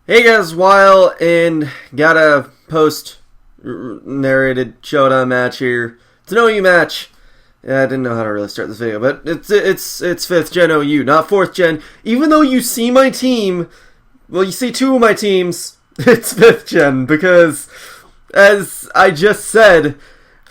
Hey guys, Weil, and got a post-narrated showdown match here. It's an OU match. Yeah, I didn't know how to really start this video, but it's 5th gen OU, not 4th gen. Even though you see my team, well, you see two of my teams, it's 5th gen, because, as I just said,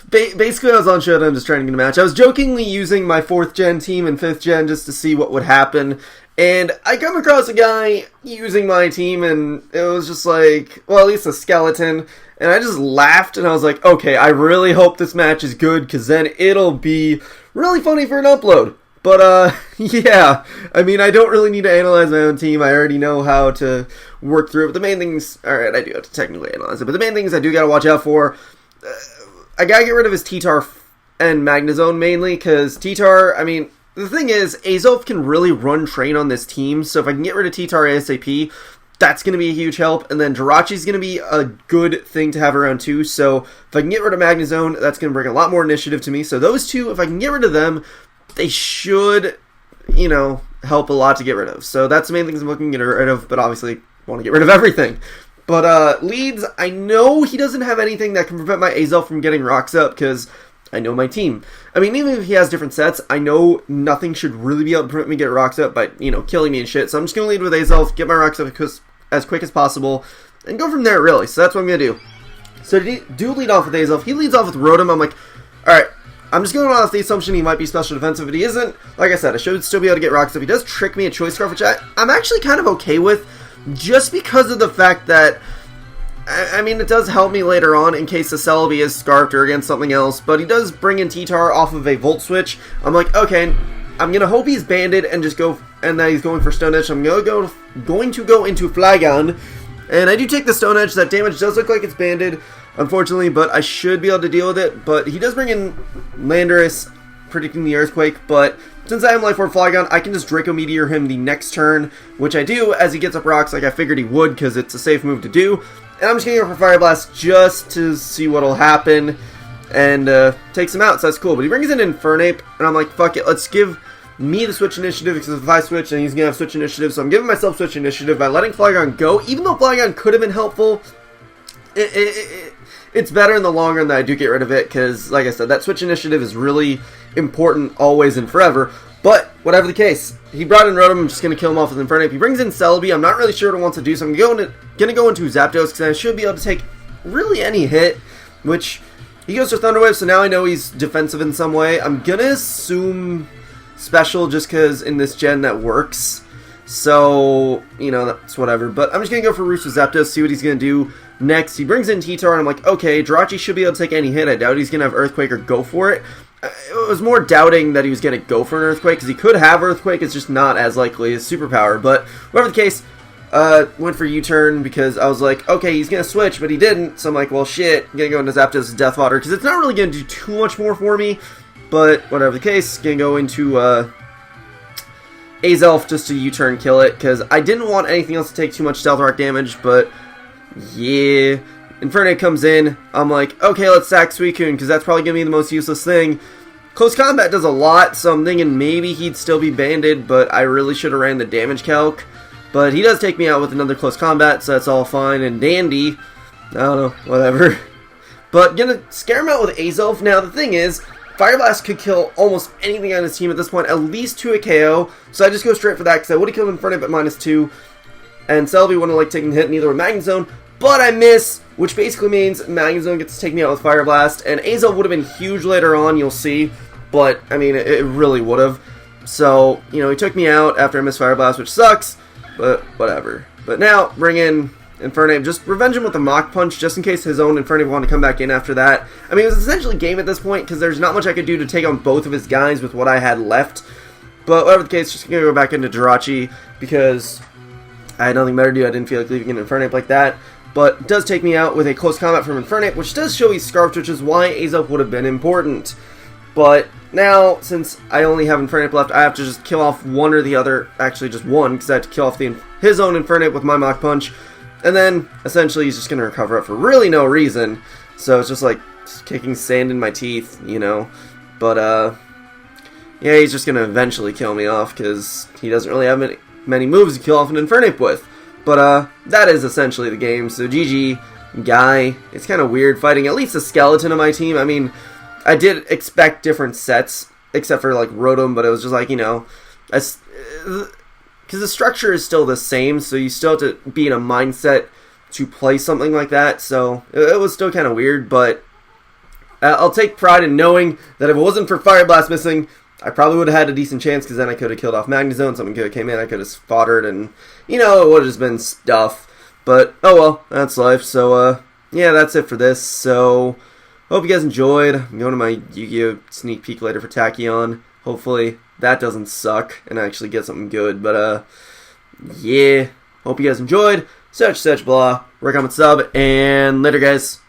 basically I was on Showdown just trying to get a match. I was jokingly using my 4th gen team and 5th gen just to see what would happen. And I come across a guy using my team, and it was just like, well, at least a skeleton. And I just laughed, and I was like, okay, I really hope this match is good, because then it'll be really funny for an upload. But, yeah, I mean, I don't really need to analyze my own team. I already know how to work through it. But the main things, alright, I do have to technically analyze it. But the main things I do gotta watch out for, I gotta get rid of his T-Tar and Magnezone mainly, because T-Tar, I mean, the thing is, Azelf can really run train on this team, so if I can get rid of T-Tar ASAP, that's going to be a huge help, and then Jirachi's going to be a good thing to have around too, so if I can get rid of Magnezone, that's going to bring a lot more initiative to me, so those two, if I can get rid of them, they should, you know, help a lot to get rid of. So that's the main things I'm looking to get rid of, but obviously want to get rid of everything. But Leeds, I know he doesn't have anything that can prevent my Azelf from getting rocks up, because I know my team. I mean, even if he has different sets, I know nothing should really be able to prevent me get rocks up by, you know, killing me and shit. So I'm just going to lead with Azelf, get my rocks up as quick as possible, and go from there, really. So that's what I'm going to do. So to do lead off with Azelf, he leads off with Rotom. I'm like, alright, I'm just going off the assumption he might be special defensive, but he isn't. Like I said, I should still be able to get rocks up. He does trick me at Choice Scarf, which I'm actually kind of okay with, just because of the fact that, I mean, it does help me later on in case the Celebi is scarfed or against something else, but he does bring in T-Tar off of a Volt Switch. I'm like, okay, I'm going to hope he's banded and just go, and that he's going for Stone Edge. I'm going to go into Flygon, and I do take the Stone Edge. That damage does look like it's banded, unfortunately, but I should be able to deal with it. But he does bring in Landorus, predicting the Earthquake, but since I am Life Orb Flygon, I can just Draco Meteor him the next turn, which I do as he gets up rocks like I figured he would, because it's a safe move to do. And I'm just going to go for Fire Blast just to see what'll happen, and takes him out, so that's cool. But he brings in Infernape, and I'm like, fuck it, let's give me the Switch Initiative, because if I switch, then he's going to have Switch Initiative, so I'm giving myself Switch Initiative by letting Flygon go. Even though Flygon could have been helpful, it's better in the long run that I do get rid of it, because, like I said, that Switch Initiative is really important always and forever. But, whatever the case, he brought in Rotom. I'm just going to kill him off with Infernape. He brings in Celebi. I'm not really sure what it wants to do, so I'm going to go into Zapdos, because I should be able to take really any hit, which he goes to Thunder Wave, so now I know he's defensive in some way. I'm going to assume Special, just because in this gen that works. So, you know, that's whatever. But I'm just going to go for Roost with Zapdos, see what he's going to do next. He brings in T-Tar, and I'm like, okay, Jirachi should be able to take any hit. I doubt he's going to have Earthquake or go for it. It was more doubting that he was going to go for an Earthquake, because he could have Earthquake, it's just not as likely as Superpower. But whatever the case, went for U-turn, because I was like, okay, he's going to switch, but he didn't. So I'm like, well, shit, I'm going to go into Zapdos' Death Water, because it's not really going to do too much more for me. But whatever the case, going to go into Azelf just to U-turn kill it, because I didn't want anything else to take too much Stealth Rock damage, but yeah. Infernape comes in, I'm like, okay, let's sack Suicune, because that's probably going to be the most useless thing. Close Combat does a lot, so I'm thinking maybe he'd still be banded, but I really should have ran the damage calc. But he does take me out with another Close Combat, so that's all fine and dandy. I don't know, whatever. But gonna scare him out with Azelf. Now, the thing is, Fire Blast could kill almost anything on his team at this point, at least to a KO, so I just go straight for that, because I would have killed Infernape at -2, and Celebi wouldn't like taking the hit, neither with Magnezone. But I miss, which basically means Magnezone gets to take me out with Fire Blast, and Azelf would have been huge later on, you'll see, but, I mean, it really would have. So, you know, he took me out after I missed Fire Blast, which sucks, but whatever. But now, bring in Infernape, just revenge him with a Mach Punch, just in case his own Infernape wanted to come back in after that. I mean, it was essentially game at this point, because there's not much I could do to take on both of his guys with what I had left. But whatever the case, just gonna go back into Jirachi, because I had nothing better to do. I didn't feel like leaving an Infernape like that. But it does take me out with a Close Combat from Infernape, which does show he's Scarfed, which is why Azelf would have been important. But now, since I only have Infernape left, I have to just kill off one or the other. Actually, just one, because I have to kill off his own Infernape with my Mach Punch. And then, essentially, he's just going to recover it for really no reason. So it's just like kicking sand in my teeth, you know. But, yeah, he's just going to eventually kill me off, because he doesn't really have many moves to kill off an Infernape with. But that is essentially the game. So GG, Guy. It's kind of weird fighting at least a skeleton of my team. I mean, I did expect different sets, except for like Rotom, but it was just like, you know, because the structure is still the same, so you still have to be in a mindset to play something like that. So it was still kind of weird, but I'll take pride in knowing that if it wasn't for Fire Blast missing, I probably would have had a decent chance, because then I could have killed off Magnezone, someone could have came in, I could have spotted, and, you know, it would have just been stuff. But, oh well, that's life. So, yeah, that's it for this. So, hope you guys enjoyed. I'm going to my Yu-Gi-Oh! Sneak peek later for Tachyon. Hopefully that doesn't suck and I actually get something good. But, yeah, hope you guys enjoyed. Such, blah. Work, comment, sub, and later, guys.